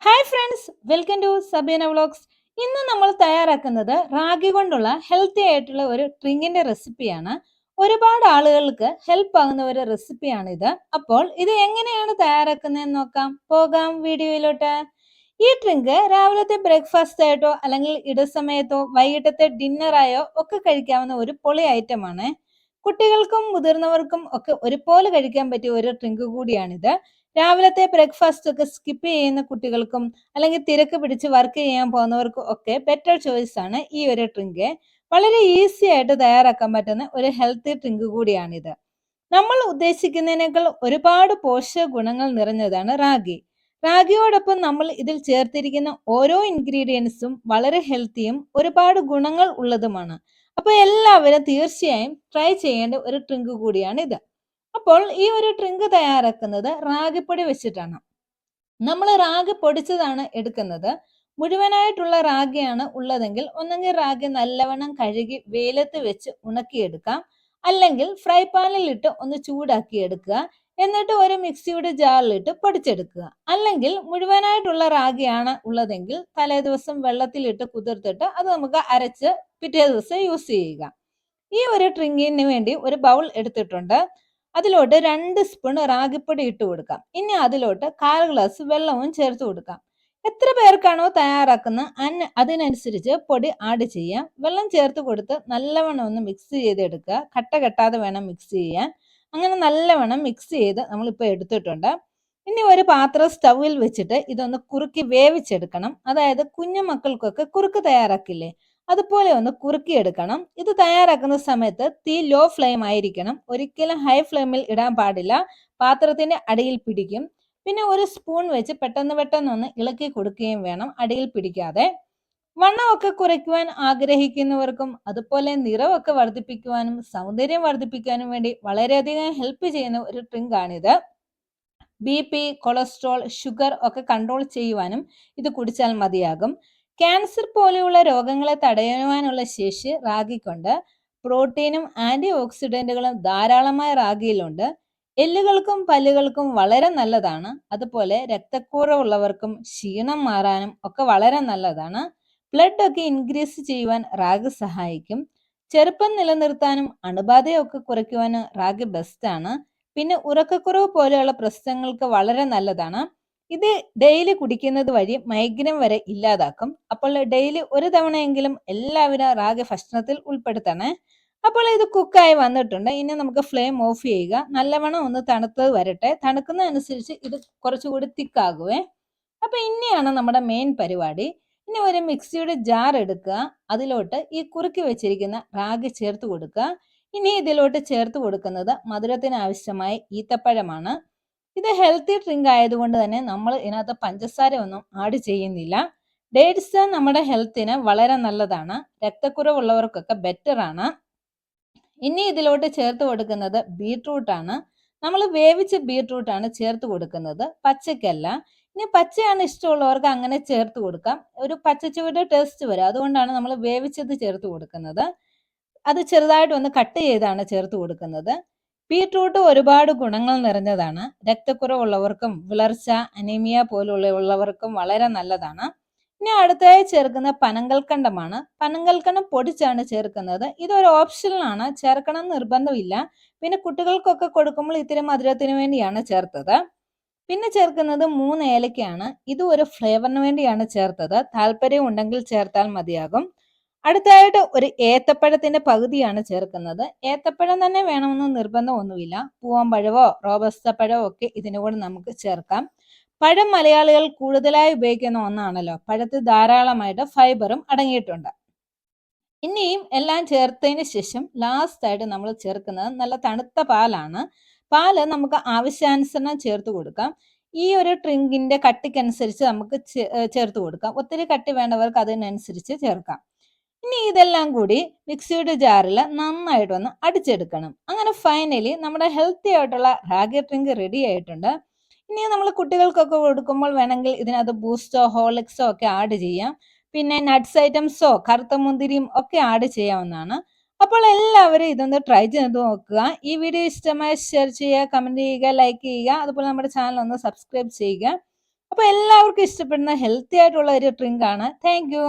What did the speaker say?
Hi friends, welcome to Sabeena vlogs. ഇന്ന് നമ്മൾ തയ്യാറാക്കുന്നത് റാഗി കൊണ്ടുള്ള ഹെൽത്തി ആയിട്ടുള്ള ഒരു ഡ്രിങ്കിന്റെ റെസിപ്പിയാണ്. ഒരുപാട് ആളുകൾക്ക് ഹെൽപ്പ് ആകുന്ന ഒരു റെസിപ്പിയാണിത്. അപ്പോൾ ഇത് എങ്ങനെയാണ് തയ്യാറാക്കുന്നതെന്ന് നോക്കാം. പോകാം വീഡിയോയിലോട്ട്. ഈ ഡ്രിങ്ക് രാവിലത്തെ ബ്രേക്ക്ഫാസ്റ്റ് ആയിട്ടോ അല്ലെങ്കിൽ ഇടസമയത്തോ വൈകിട്ടത്തെ ഡിന്നറായോ ഒക്കെ കഴിക്കാവുന്ന ഒരു പൊളി ഐറ്റമാണ്. കുട്ടികൾക്കും മുതിർന്നവർക്കും ഒക്കെ ഒരുപോലെ കഴിക്കാൻ പറ്റിയ ഒരു ഡ്രിങ്ക് കൂടിയാണിത്. രാവിലത്തെ ബ്രേക്ക്ഫാസ്റ്റ് ഒക്കെ സ്കിപ്പ് ചെയ്യുന്ന കുട്ടികൾക്കും അല്ലെങ്കിൽ തിരക്ക് പിടിച്ച് വർക്ക് ചെയ്യാൻ പോകുന്നവർക്കും ഒക്കെ ബെറ്റർ ചോയ്സ് ആണ് ഈ ഒരു ഡ്രിങ്ക്. വളരെ ഈസി ആയിട്ട് തയ്യാറാക്കാൻ പറ്റുന്ന ഒരു ഹെൽത്തി ഡ്രിങ്ക് കൂടിയാണിത്. നമ്മൾ ഉദ്ദേശിക്കുന്നതിനേക്കാൾ ഒരുപാട് പോഷക ഗുണങ്ങൾ നിറഞ്ഞതാണ് റാഗി. റാഗിയോടൊപ്പം നമ്മൾ ഇതിൽ ചേർത്തിരിക്കുന്ന ഓരോ ഇൻഗ്രീഡിയൻസും വളരെ ഹെൽത്തിയും ഒരുപാട് ഗുണങ്ങൾ ഉള്ളതുമാണ്. അപ്പൊ എല്ലാവരും തീർച്ചയായും ട്രൈ ചെയ്യേണ്ട ഒരു ഡ്രിങ്ക് കൂടിയാണ് ഇത്. അപ്പോൾ ഈ ഒരു ഡ്രിങ്ക് തയ്യാറാക്കുന്നത് റാഗിപ്പൊടി വെച്ചിട്ടാണ്. നമ്മൾ റാഗി പൊടിച്ചതാണ് എടുക്കുന്നത്. മുഴുവനായിട്ടുള്ള റാഗിയാണ് ഉള്ളതെങ്കിൽ ഒന്നെങ്കിൽ റാഗി നല്ലവണ്ണം കഴുകി വെയിലത്ത് വെച്ച് ഉണക്കിയെടുക്കാം, അല്ലെങ്കിൽ ഫ്രൈ പാനിൽ ഇട്ട് ഒന്ന് ചൂടാക്കി എടുക്കുക. എന്നിട്ട് ഒരു മിക്സിയുടെ ജാറിലിട്ട് പൊടിച്ചെടുക്കുക. അല്ലെങ്കിൽ മുഴുവനായിട്ടുള്ള റാഗിയാണ് ഉള്ളതെങ്കിൽ തലേ ദിവസം വെള്ളത്തിലിട്ട് കുതിർത്തിട്ട് അത് നമുക്ക് അരച്ച് പിറ്റേ ദിവസം യൂസ് ചെയ്യുക. ഈ ഒരു ഡ്രിങ്കിന് വേണ്ടി ഒരു ബൗൾ എടുത്തിട്ടുണ്ട്. അതിലോട്ട് 2 സ്പൂൺ റാഗിപ്പൊടി ഇട്ട് കൊടുക്കാം. ഇനി അതിലോട്ട് 1/4 ഗ്ലാസ് വെള്ളവും ചേർത്ത് കൊടുക്കാം. എത്ര പേർക്കാണോ തയ്യാറാക്കുന്നത് അതിനനുസരിച്ച് പൊടി ആഡ് ചെയ്യാം. വെള്ളം ചേർത്ത് കൊടുത്ത് നല്ലവണ്ണം ഒന്ന് മിക്സ് ചെയ്തെടുക്കുക. കട്ട കെട്ടാതെ വേണം മിക്സ് ചെയ്യാൻ. അങ്ങനെ നല്ലവണ്ണം മിക്സ് ചെയ്ത് നമ്മളിപ്പോൾ എടുത്തിട്ടുണ്ട്. ഇനി ഒരു പാത്രം സ്റ്റൗവിൽ വെച്ചിട്ട് ഇതൊന്ന് കുറുക്കി വേവിച്ചെടുക്കണം. അതായത് കുഞ്ഞു മക്കൾക്കൊക്കെ കുറുക്ക് തയ്യാറാക്കില്ലേ, അതുപോലെ ഒന്ന് കുറുക്കിയെടുക്കണം. ഇത് തയ്യാറാക്കുന്ന സമയത്ത് തീ ലോ ഫ്ലെയിം ആയിരിക്കണം. ഒരിക്കലും ഹൈ ഫ്ലെയിമിൽ ഇടാൻ പാടില്ല, പാത്രത്തിന്റെ അടിയിൽ പിടിക്കും. പിന്നെ ഒരു സ്പൂൺ വെച്ച് പെട്ടെന്ന് ഒന്ന് ഇളക്കി കൊടുക്കുകയും വേണം, അടിയിൽ പിടിക്കാതെ. വണ്ണമൊക്കെ കുറയ്ക്കുവാൻ ആഗ്രഹിക്കുന്നവർക്കും അതുപോലെ നിറമൊക്കെ വർദ്ധിപ്പിക്കുവാനും സൗന്ദര്യം വർദ്ധിപ്പിക്കാനും വേണ്ടി വളരെയധികം ഹെൽപ്പ് ചെയ്യുന്ന ഒരു ഡ്രിങ്ക് ആണിത്. BP, കൊളസ്ട്രോൾ, ഷുഗർ ഒക്കെ കൺട്രോൾ ചെയ്യുവാനും ഇത് കുടിച്ചാൽ മതിയാകും. ക്യാൻസർ പോലെയുള്ള രോഗങ്ങളെ തടയുവാനുള്ള ശേഷി റാഗിക്കുണ്ട്. പ്രോട്ടീനും ആന്റി ഓക്സിഡന്റുകളും ധാരാളമായ റാഗിയിലുണ്ട്. എല്ലുകൾക്കും പല്ലുകൾക്കും വളരെ നല്ലതാണ്. അതുപോലെ രക്തക്കുറവുള്ളവർക്കും ക്ഷീണം മാറാനും ഒക്കെ വളരെ നല്ലതാണ്. ബ്ലഡ് ഒക്കെ ഇൻക്രീസ് ചെയ്യുവാൻ റാഗി സഹായിക്കും. ചെറുപ്പം നിലനിർത്താനും അണുബാധയൊക്കെ കുറയ്ക്കുവാനും റാഗി ബെസ്റ്റ് ആണ്. പിന്നെ ഉറക്കക്കുറവ് പോലെയുള്ള പ്രശ്നങ്ങൾക്ക് വളരെ നല്ലതാണ്. ഇത് ഡെയിലി കുടിക്കുന്നത് വഴി മൈഗ്രെയിൻ വരെ ഇല്ലാതാക്കും. അപ്പോൾ ഡെയിലി ഒരു തവണയെങ്കിലും എല്ലാവരും റാഗി ഭക്ഷണത്തിൽ ഉൾപ്പെടുത്തണേ. അപ്പോൾ ഇത് കുക്കായി വന്നിട്ടുണ്ട്. ഇനി നമുക്ക് ഫ്ലെയിം ഓഫ് ചെയ്യുക. നല്ലവണ്ണം ഒന്ന് തണുത്തത് വരട്ടെ. തണുക്കുന്നതനുസരിച്ച് ഇത് കുറച്ചുകൂടി തിക്കാകുവേ. അപ്പൊ ഇനിയാണ് നമ്മുടെ മെയിൻ പരിപാടി. ഇനി ഒരു മിക്സിയുടെ ജാർ എടുക്കുക. അതിലോട്ട് ഈ കുറുക്കി വെച്ചിരിക്കുന്ന റാഗി ചേർത്ത് കൊടുക്കുക. ഇനി ഇതിലോട്ട് ചേർത്ത് കൊടുക്കുന്നത് മധുരത്തിന് ആവശ്യമായ ഈത്തപ്പഴമാണ്. ഇത് ഹെൽത്തി ഡ്രിങ്ക് ആയതുകൊണ്ട് തന്നെ നമ്മൾ ഇതിനകത്ത് പഞ്ചസാര ഒന്നും ആഡ് ചെയ്യുന്നില്ല. ഡേറ്റ്സ് നമ്മുടെ ഹെൽത്തിന് വളരെ നല്ലതാണ്. രക്തക്കുറവുള്ളവർക്കൊക്കെ ബെറ്റർ ആണ്. ഇനി ഇതിലോട്ട് ചേർത്ത് കൊടുക്കുന്നത് ബീട്രൂട്ട് ആണ്. നമ്മൾ വേവിച്ച ബീട്രൂട്ട് ആണ് ചേർത്ത് കൊടുക്കുന്നത്, പച്ചക്കല്ല. ഇനി പച്ചയാണ് ഇഷ്ടമുള്ളവർക്ക് അങ്ങനെ ചേർത്ത് കൊടുക്കാം. ഒരു പച്ചച്ചുവയുടെ ടേസ്റ്റ് വരും, അതുകൊണ്ടാണ് നമ്മൾ വേവിച്ചത് ചേർത്ത് കൊടുക്കുന്നത്. അത് ചെറുതായിട്ട് ഒന്ന് കട്ട് ചെയ്താണ് ചേർത്ത് കൊടുക്കുന്നത്. ബീട്രൂട്ട് ഒരുപാട് ഗുണങ്ങൾ നിറഞ്ഞതാണ്. രക്തക്കുറവുള്ളവർക്കും വിളർച്ച, അനീമിയ പോലുള്ളവർക്കും വളരെ നല്ലതാണ്. ഇനി അടുത്തതായി ചേർക്കുന്ന പനങ്കൽക്കണ്ടമാണ്. പനങ്കൽക്കണ്ടം പൊടിച്ചാണ് ചേർക്കുന്നത്. ഇതൊരു ഓപ്ഷണൽ ആണ്, ചേർക്കണം നിർബന്ധമില്ല. പിന്നെ കുട്ടികൾക്കൊക്കെ കൊടുക്കുമ്പോൾ ഇത്തിരി മധുരത്തിന് വേണ്ടിയാണ് ചേർത്തത്. പിന്നെ ചേർക്കുന്നത് 3 ഏലക്കയാണ്. ഇത് ഒരു ഫ്ലേവറിന് വേണ്ടിയാണ് ചേർത്തത്. താല്പര്യം ഉണ്ടെങ്കിൽ ചേർത്താൽ മതിയാകും. അടുത്തായിട്ട് ഒരു ഏത്തപ്പഴത്തിന്റെ പകുതിയാണ് ചേർക്കുന്നത്. ഏത്തപ്പഴം തന്നെ വേണമെന്ന് നിർബന്ധമൊന്നുമില്ല. പൂവമ്പഴവോ റോബസ്റ്റ പഴമോ ഒക്കെ ഇതിനു കൂടെ നമുക്ക് ചേർക്കാം. പഴം മലയാളികൾ കൂടുതലായി ഉപയോഗിക്കുന്ന ഒന്നാണല്ലോ. പഴത്തിൽ ധാരാളമായിട്ട് ഫൈബറും അടങ്ങിയിട്ടുണ്ട്. ഇനിയും എല്ലാം ചേർത്തതിന് ശേഷം ലാസ്റ്റ് ആയിട്ട് നമ്മൾ ചേർക്കുന്നത് നല്ല തണുത്ത പാലാണ്. പാല് നമുക്ക് ആവശ്യാനുസരണം ചേർത്ത് കൊടുക്കാം. ഈ ഒരു ഡ്രിങ്കിന്റെ കട്ടിക്കനുസരിച്ച് നമുക്ക് ചേർത്ത് കൊടുക്കാം. ഒത്തിരി കട്ടി വേണ്ടവർക്ക് അതിനനുസരിച്ച് ചേർക്കാം. ഇനി ഇതെല്ലാം കൂടി മിക്സിയുടെ ജാറിൽ നന്നായിട്ടൊന്ന് അടിച്ചെടുക്കണം. അങ്ങനെ ഫൈനലി നമ്മുടെ ഹെൽത്തി ആയിട്ടുള്ള റാഗി ഡ്രിങ്ക് റെഡി ആയിട്ടുണ്ട്. ഇനി നമ്മൾ കുട്ടികൾക്കൊക്കെ കൊടുക്കുമ്പോൾ വേണമെങ്കിൽ ഇതിനകത്ത് ബൂസ്റ്റോ ഹോർലിക്സോ ഒക്കെ ആഡ് ചെയ്യാം. പിന്നെ നട്ട്സ് ഐറ്റംസോ കറുത്ത മുന്തിരിയും ഒക്കെ ആഡ് ചെയ്യാവുന്നതാണ്. അപ്പോൾ എല്ലാവരും ഇതൊന്ന് ട്രൈ ചെയ്ത് നോക്കുക. ഈ വീഡിയോ ഇഷ്ടമായി ഷെയർ ചെയ്യുക, കമന്റ് ചെയ്യുക, ലൈക്ക് ചെയ്യുക. അതുപോലെ നമ്മുടെ ചാനൽ ഒന്ന് സബ്സ്ക്രൈബ് ചെയ്യുക. അപ്പൊ എല്ലാവർക്കും ഇഷ്ടപ്പെടുന്ന ഹെൽത്തി ആയിട്ടുള്ള ഒരു ഡ്രിങ്ക് ആണ്. Thank you.